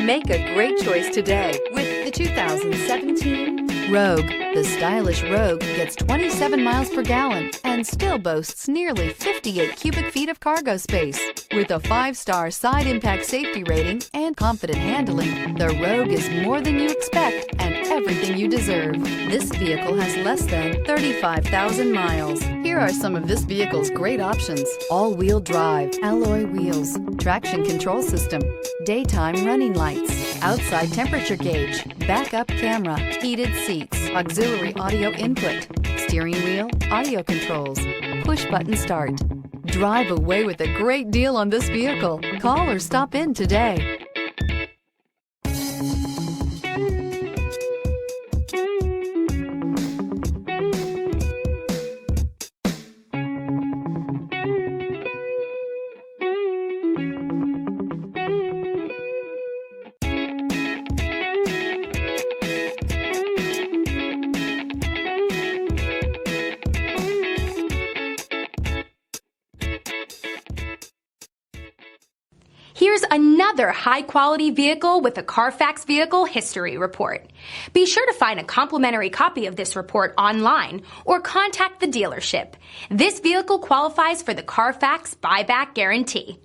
Make a great choice today with the 2017 Rogue. The stylish Rogue gets 27 miles per gallon and still boasts nearly 58 cubic feet of cargo space. With a 5-star side impact safety rating and confident handling, the Rogue is more than you expect and everything you deserve. This vehicle has less than 35,000 miles. Here are some of this vehicle's great options: all-wheel drive, alloy wheels, traction control system, daytime running lights, outside temperature gauge, backup camera, heated seats, auxiliary audio input, steering wheel audio controls, push button start. Drive away with a great deal on this vehicle. Call or stop in today. Here's another high-quality vehicle with a Carfax Vehicle History Report. Be sure to find a complimentary copy of this report online or contact the dealership. This vehicle qualifies for the Carfax Buyback Guarantee.